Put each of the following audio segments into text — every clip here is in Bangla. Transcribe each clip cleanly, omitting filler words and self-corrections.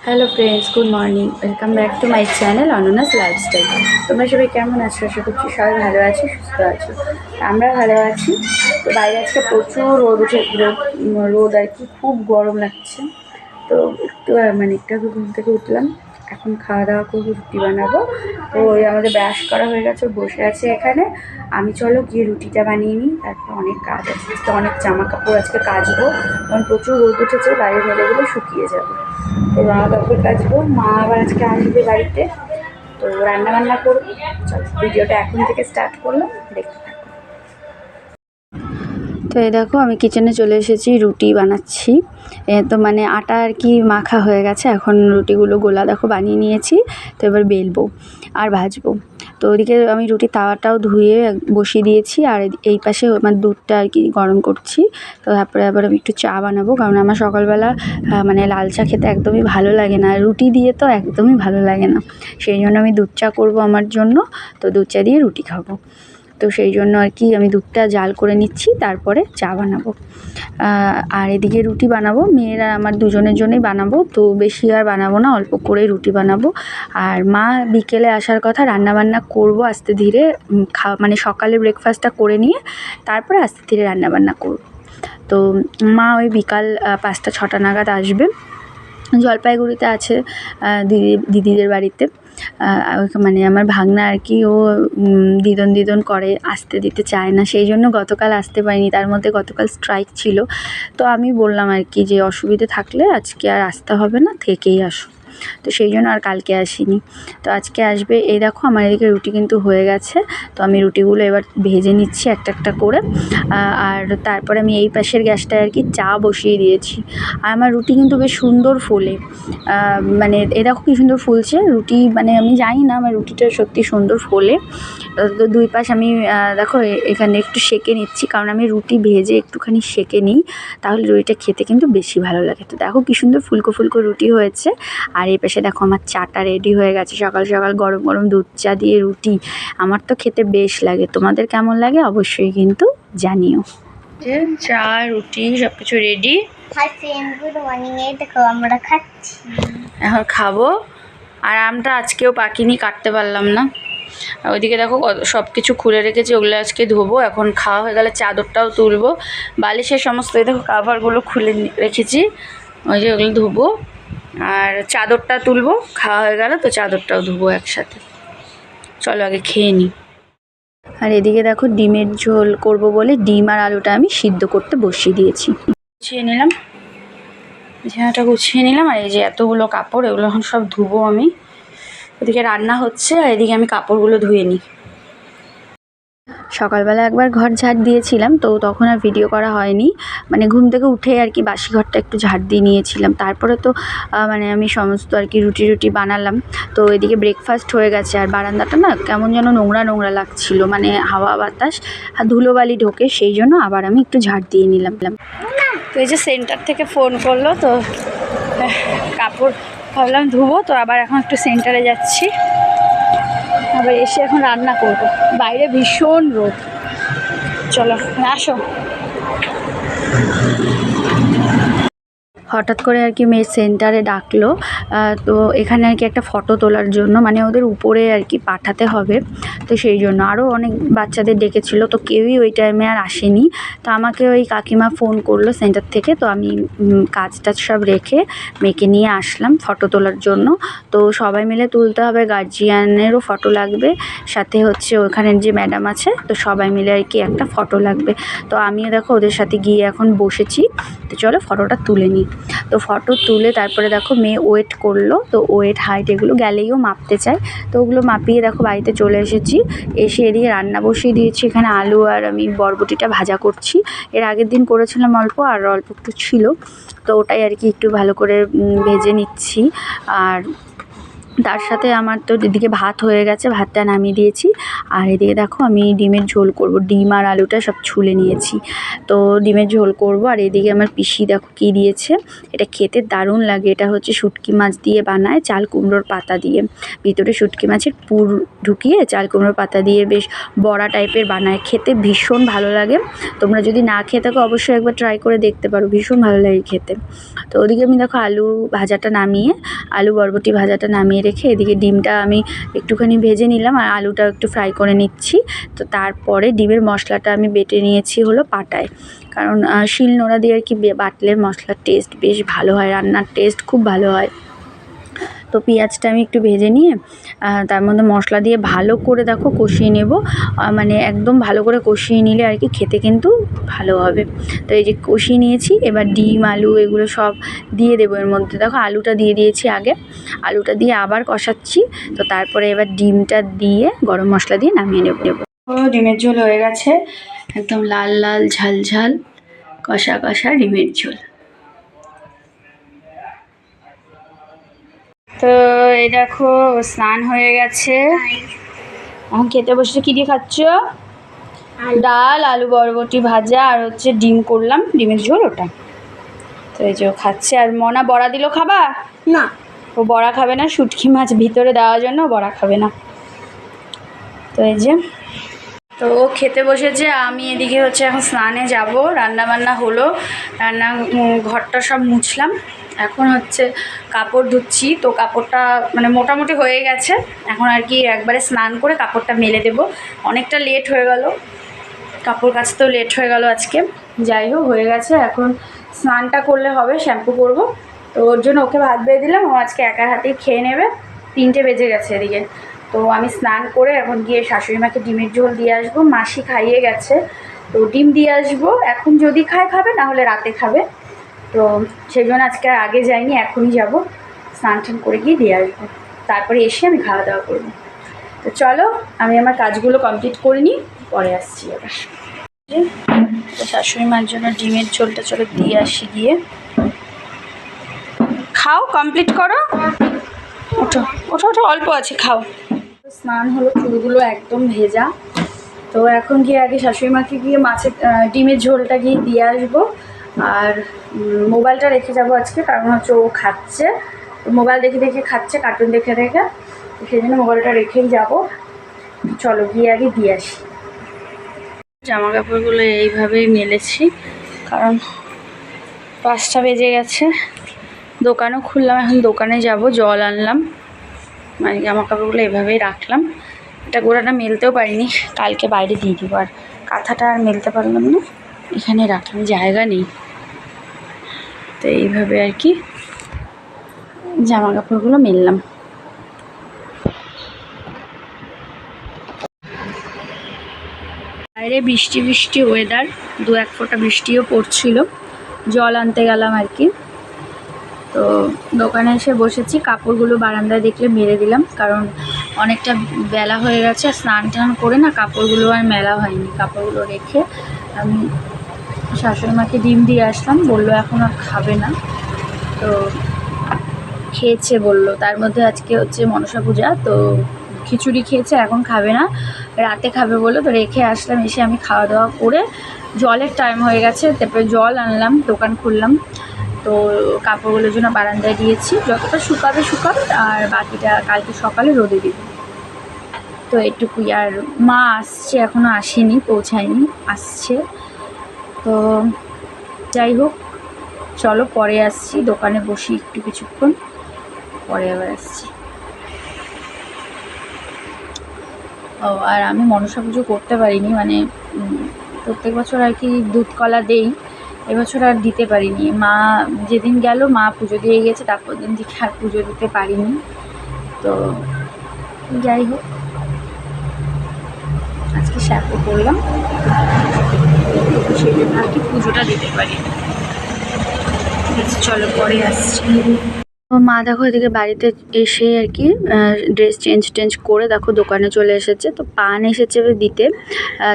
Hello friends, good morning. Welcome back to my channel অনন্যাস lifestyle. তোমরা সবাই কেমন আছো? আশা করছি সবাই ভালো আছো, সুস্থ আছো। আমরা ভালো আছি। তো বাইরে আজকে প্রচুর রোদ আর কি, খুব গরম লাগছে। তো একটু ঘুম থেকে উঠলাম, এখন খাওয়া দাওয়া করবো, রুটি বানাবো। তো ওই আমাদের ব্রাশ করা হয়ে গেছে, বসে আছে এখানে। আমি চলো গিয়ে রুটিটা বানিয়ে নিই, তারপর অনেক কাজ আছে। আজকে অনেক জামা কাপড় আজকে কাচবো, কারণ প্রচুর রোদ উঠেছে, বাইরে মেলে গেলে শুকিয়ে যাবে। তো জামা কাপড় কাচবো, মা আবার আজকে আসবে বাড়িতে, তো রান্না বান্না করবো। চলো ভিডিওটা এখন থেকে স্টার্ট করলাম, দেখতে থাকো। তো এই দেখো আমি কিচেনে চলে এসেছি, রুটি বানাচ্ছি। তো আটা আর কি মাখা হয়ে গেছে, এখন রুটিগুলো গোলা দেখো বানিয়ে নিয়েছি। তো এবার বেলবো আর ভাজবো। তো ওইদিকে আমি রুটি তাওয়াটাও ধুয়ে বসিয়ে দিয়েছি, আর এই পাশে আমার দুধটা আর কি গরম করছি। তো তারপরে আবার আমি একটু চা বানাবো, কারণ আমার সকালবেলা লাল চা খেতে একদমই ভালো লাগে না, রুটি দিয়ে তো একদমই ভালো লাগে না। সেই জন্য আমি দুধ চা করবো আমার জন্য, তো দুধ চা দিয়ে রুটি খাবো। তো সেই জন্য আর কি আমি দুধটা জাল করে নিচ্ছি, তারপরে চা বানাবো। আর এদিকে রুটি বানাবো, মেয়েরা আমার দুজনের জন্যই বানাবো, তো বেশি আর বানাবো না, অল্প করে রুটি বানাবো। আর মা বিকেলে আসার কথা, রান্নাবান্না করবো আস্তে ধীরে। সকালে ব্রেকফাস্টটা করে নিয়ে তারপরে আস্তে ধীরে রান্নাবান্না করবো। তো মা ওই বিকাল 5টা-6টা নাগাদ আসবে। জলপাইগুড়িতে আছে দিদিদের বাড়িতে। আমার ভাগনা আর কি, ও দিদন করে, আসতে দিতে চায় না, সেই জন্য গতকাল আসতে পারিনি। তার মধ্যে গতকাল স্ট্রাইক ছিল, তো আমি বললাম আর কি যে অসুবিধে থাকলে আজকে আর আসতে হবে না, থেকেই আসো। তো সেই জন্য আর কালকে আসিনি, তো আজকে আসবে। এই দেখো আমার এদিকে রুটি কিন্তু হয়ে গেছে, তো আমি রুটিগুলো এবার ভেজে নিচ্ছি একটা একটা করে। আর তারপরে আমি এই পাশের গ্যাসটায় আর কি চা বসিয়ে দিয়েছি। আর আমার রুটি কিন্তু বেশ সুন্দর ফোলে, এ দেখো কী সুন্দর ফুলছে রুটি। আমি জানি না, আমার রুটিটা সত্যি সুন্দর ফোলে। তো দুই পাশ আমি দেখো এখানে একটু সেঁকে নিচ্ছি, কারণ আমি রুটি ভেজে একটুখানি সেঁকে নিই, তাহলে রুটিটা খেতে কিন্তু বেশি ভালো লাগে। তো দেখো কী সুন্দর ফুলকো ফুলকো রুটি হয়েছে। আর এই পাশে দেখো আমার চাটা রেডি হয়ে গেছে, সকাল সকাল গরম গরম দুধ চা দিয়ে রুটি, আমার তো খেতে বেশ লাগে। তোমাদের কেমন লাগে অবশ্যই কিন্তু জানিও। চা রুটি সব কিছু রেডি। গুড মর্নিং, এই দেখো আমরা খাচ্ছি, এখন খাবো। আর আমটা আজকেও পাকিনি, কাটতে পারলাম না। ওইদিকে দেখো সব কিছু খুলে রেখেছি, ওগুলো আজকে ধোবো। এখন খাওয়া হয়ে গেলে চাদরটাও তুলবো, বালিশের সমস্ত দেখো কাভারগুলো খুলে রেখেছি, ওই যে ওগুলো ধোবো। আর চাদরটা তুলবো, খাওয়া হয়ে গেলে তো চাদরটাও ধোবো একসাথে। চলো আগে খেয়ে নিই। আর এদিকে দেখো ডিমের ঝোল করব বলে ডিম আর আলুটা আমি সিদ্ধ করতে বসিয়ে দিয়েছি। গুছিয়ে নিলাম, ঝাঁটা গুছিয়ে নিলাম। আর এই যে এতগুলো কাপড়, এগুলো এখন সব ধুবো আমি। ওদিকে রান্না হচ্ছে, আর এদিকে আমি কাপড়গুলো ধুয়ে নিই। সকালবেলা একবার ঘর ঝাড় দিয়েছিলাম, তো তখন আর ভিডিও করা হয়নি। ঘুম থেকে উঠে আর কি বাসি ঘরটা একটু ঝাড় দিয়ে নিয়েছিলাম। তারপরে তো আমি সমস্ত আর কি রুটি বানালাম। তো এদিকে ব্রেকফাস্ট হয়ে গেছে, আর বারান্দাটা না কেমন যেন নোংরা নোংরা লাগছিল, হাওয়া বাতাস আর ধুলোবালি ঢোকে, সেই জন্য আবার আমি একটু ঝাড় দিয়ে নিলাম। তো এই যে সেন্টার থেকে ফোন করলো, তো কাপড় ভাবলাম ধুবো, তো আবার এখন একটু সেন্টারে যাচ্ছি, আবার এসে এখন রান্না করব। বাইরে ভীষণ রোদ, চলো আসো। হঠাৎ করে আর কি মেয়ে সেন্টারে ডাকলো, তো এখানে আর কি একটা ফটো তোলার জন্য, ওদের উপরে আর কি পাঠাতে হবে, তো সেই জন্য আরও অনেক বাচ্চাদের ডেকেছিল, তো কেউই ওই টাইমে আর আসেনি। তো আমাকে ওই কাকিমা ফোন করলো সেন্টার থেকে, তো আমি কাজ টাজ সব রেখে মেয়েকে নিয়ে আসলাম ফটো তোলার জন্য। তো সবাই মিলে তুলতে হবে, গার্জিয়ানেরও ফটো লাগবে, সাথে হচ্ছে ওখানের যে ম্যাডাম আছে, তো সবাই মিলে আর কি একটা ফটো লাগবে। তো আমিও দেখো ওদের সাথে গিয়ে এখন বসেছি, তো চলো ফটোটা তুলে নিই। তো ফটো তুলে তারপরে দেখো মেয়ে ওয়েট করলো, তো ওয়েট হাইট এগুলো গ্যালেইও মাপতে চায়, তো ওগুলো মাপিয়ে দেখো বাড়িতে চলে এসেছি। এসে এদিকে রান্না বসিয়ে দিয়েছি, এখানে আলু আর আমি বরবটিটা ভাজা করছি। এর আগের দিন করেছিলাম অল্প, আর অল্প একটু ছিল, তো ওটাই আর কি একটু ভালো করে ভেজে নিচ্ছি। আর তার সাথে আমার তো এদিকে ভাত হয়ে গেছে, ভাতটা নামিয়ে দিয়েছি। আর এদিকে দেখো আমি ডিমের ঝোল করব, ডিম আর আলুটা সব ছুলে নিয়েছি। তো ডিমের ঝোল করব। আর এদিকে আমার পিসি দেখো কী দিয়েছে, এটা খেতে দারুণ লাগে। এটা হচ্ছে শুটকি মাছ দিয়ে বানায়, চাল কুমড়োর পাতা দিয়ে, ভিতরে শুটকি মাছের পুর ঢুকিয়ে চাল কুমড়োর পাতা দিয়ে বেশ বড়া টাইপের বানায়, খেতে ভীষণ ভালো লাগে। তোমরা যদি না খেয়ে থাকো অবশ্যই একবার ট্রাই করে দেখতে পারো, ভীষণ ভালো লাগে খেতে। তো ওদিকে আমি দেখো আলু ভাজাটা নামিয়ে, আলু বরবটি ভাজাটা নামিয়ে রেখে এদিকে ডিমটা আমি একটুখানি ভেজে নিলাম আর আলুটা একটু ফ্রাই করে নিচ্ছি। তো তারপরে ডিমের মশলাটা আমি বেটে নিয়েছি হলো পাটায়, কারণ শিল নোড়া দিয়ে আর কি বাটলে মশলার টেস্ট বেশ ভালো হয়, রান্নার টেস্ট খুব ভালো হয়। তো পেঁয়াজটা আমি একটু ভেজে নিয়ে তার মধ্যে মশলা দিয়ে ভালো করে দেখো কষিয়ে নেব, মানে একদম ভালো করে কষিয়ে নিলে আর কি খেতে কিন্তু ভালো হবে। তো এই যে কষিয়ে নিয়েছি, এবার ডিম আলু এগুলো সব দিয়ে দেবো এর মধ্যে। দেখো আলুটা দিয়ে দিয়েছি আগে, আলুটা দিয়ে আবার কষাচ্ছি। তো তারপরে এবার ডিমটা দিয়ে গরম মশলা দিয়ে নামিয়ে নেব। ও ডিমের ঝোল হয়ে গেছে, একদম লাল লাল ঝাল ঝাল কষা কষা ডিমের ঝোল। তো এই দেখো স্নান হয়ে গেছে, এখন খেতে বসে। কি দিয়ে খাচ্ছ? ডাল, আলু বরবটি ভাজা আর হচ্ছে ডিম করলাম, ডিমের ঝোল ওটা। তো এই যে খাচ্ছে। আর মনা বড়া দিল, খাবা না? ও বড়া খাবে না, শুটকি মাছ ভিতরে দেওয়ার জন্য বড়া খাবে না। তো এই যে, তো ও খেতে বসেছে, আমি এদিকে হচ্ছে এখন স্নানে যাব। রান্না বান্না হলো, রান্না ঘরটা সব মুছলাম, এখন হচ্ছে কাপড় ধুচ্ছি। তো কাপড়টা মানে মোটামুটি হয়ে গেছে, এখন আর কি একবারে স্নান করে কাপড়টা মেলে দেব। অনেকটা লেট হয়ে গেল, কাপড় কাচতেও লেট হয়ে গেল আজকে। যাই হোক, হয়ে গেছে, এখন স্নানটা করলে হবে, শ্যাম্পু করব। তো ওর জন্য ওকে ভাত বেড়ে দিলাম, ও আজকে একার হাতেই খেয়ে নেবে। 3টে বেজে গেছে এদিকে। তো আমি স্নান করে এখন গিয়ে শাশুড়ি মাকে ডিমের ঝোল দিয়ে আসবো, মাসি খাইয়ে গেছে। তো ডিম দিয়ে আসবো, এখন যদি খায় খাবে, না হলে রাতে খাবে। তো সেই জন্য আজকে আর আগে যাইনি, এখনই যাব, স্নান টান করে গিয়ে দিয়ে আসবো, তারপরে এসে আমি খাওয়া দাওয়া করবো। তো চলো আমি আমার কাজগুলো কমপ্লিট করে নিই, পরে আসছি আবার। তো শাশুড়ি মার জন্য ডিমের ঝোলটা চলো দিয়ে আসি গিয়ে। খাও, কমপ্লিট করো, ওঠো ওঠো ওঠো, অল্প আছে, খাও। স্নান হলো, চুলগুলো একদম ভেজা। তো এখন গিয়ে আগে শাশুড়ি মাকে গিয়ে মাছের ডিমের ঝোলটা গিয়ে দিয়ে আসবো। আর মোবাইলটা রেখে যাবো আজকে, কারণ হচ্ছে ও খাচ্ছে, মোবাইল দেখে দেখে খাচ্ছে, কার্টুন দেখে দেখে, সেই জন্য মোবাইলটা রেখেই যাবো। চলো গিয়ে আগে দিয়ে আসি। জামা কাপড়গুলো এইভাবেই মেলেছি, কারণ 5টা বেজে গেছে। দোকানও খুললাম, এখন দোকানে যাব, জল আনলাম, মানে জামা কাপড়গুলো এভাবেই রাখলাম। এটা গোড়াটা মেলতেও পারিনি, কালকে বাইরে দিয়ে দিব। আর কাঁথাটা আর মেলতে পারলাম না, এখানে রাখলাম, জায়গা নেই। তো এইভাবে আর কি জামা কাপড়গুলো মেললাম। বাইরে বৃষ্টি বৃষ্টি ওয়েদার, 2-1 ফোঁটা বৃষ্টিও পড়ছিল। জল আনতে গেলাম আর কি। তো দোকানে এসে বসেছি, কাপড়গুলো বারান্দায় দেখলে মেলে দিলাম, কারণ অনেকটা বেলা হয়ে গেছে। স্নান টান করে না কাপড়গুলো আর মেলা হয়নি, কাপড়গুলো রেখে আমি শাশুড়ি মাকে ডিম দিয়ে আসলাম, বললো এখন আর খাবে না। তো খেয়েছে বললো, তার মধ্যে আজকে হচ্ছে মনসা পূজা, তো খিচুড়ি খেয়েছে, এখন খাবে না, রাতে খাবে বললো। তো রেখে আসলাম, এসে আমি খাওয়া দাওয়া করে, জলের টাইম হয়ে গেছে, তারপরে জল আনলাম, দোকান খুললাম। তো কাপড়গুলোর জন্য বারান্দায় দিয়েছি, যতটা শুকাবে শুকাবে, আর বাকিটা কালকে সকালে রোদে দিব। তো এটুকুই। আর মা আসছে, এখনও আসেনি, পৌঁছায়নি, আসছে। তো যাই হোক, চলো পরে আসছি, দোকানে বসি একটু কিছুক্ষণ, পরে আবার আসছি। ও আর আমি মনসা পুজো করতে পারিনি, মানে প্রত্যেক বছর আর কি দুধ কলা দেই, এবছর আর দিতে পারিনি। মা যেদিন গেল মা পুজো দিয়ে গেছে, তারপর দিন থেকে আর পুজো দিতে পারিনি। তো যাই হোক, আজকে শ্যাম্পু করলাম, সেই জন্য আর কি পুজোটা দিতে পারি। ঠিক আছে, চলো পরে আসছি। তো মা দেখো এদিকে বাড়িতে এসে আর কি ড্রেস চেঞ্জ করে দেখো দোকানে চলে এসেছে। তো পান এসেছে দিতে,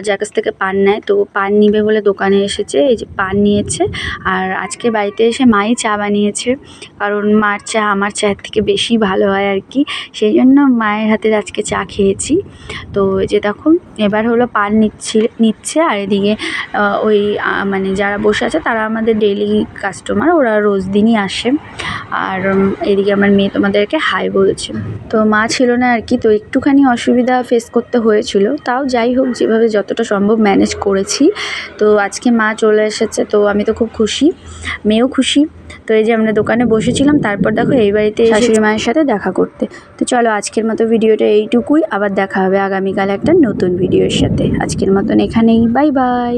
যার কাছ থেকে পান নেয়। তো পান নিবে বলে দোকানে এসেছে, এই যে পান নিয়েছে। আর আজকে বাড়িতে এসে মাই চা বানিয়েছে, কারণ মার চা আমার চায়ের থেকে বেশি ভালো হয় আর কি, সেই জন্য মায়ের হাতে আজকে চা খেয়েছি। তো এই যে দেখো এবার হলো পান নিচ্ছে। আর এদিকে ওই মানে যারা বসে আছে তারা আমাদের ডেইলি কাস্টমার, ওরা রোজ দিনই আসে। আর এদিকে আমার মেয়ে তোমাদেরকে হাই বলছে। তো মা ছিল না আর কি, তো একটুখানি অসুবিধা ফেস করতে হয়েছিল, তাও যাই হোক যেভাবে যতটা সম্ভব ম্যানেজ করেছি। তো আজকে মা চলে এসেছে, তো আমি তো খুব খুশি, মেয়েও খুশি। তো এই যে আমরা দোকানে বসেছিলাম, তারপর দেখো এই বাড়িতে শাশুড়ি মায়ের সাথে দেখা করতে। তো চলো আজকের মতো ভিডিওটা এইটুকুই, আবার দেখা হবে আগামীকাল একটা নতুন ভিডিওর সাথে। আজকের মতন এখানেই, বাই বাই।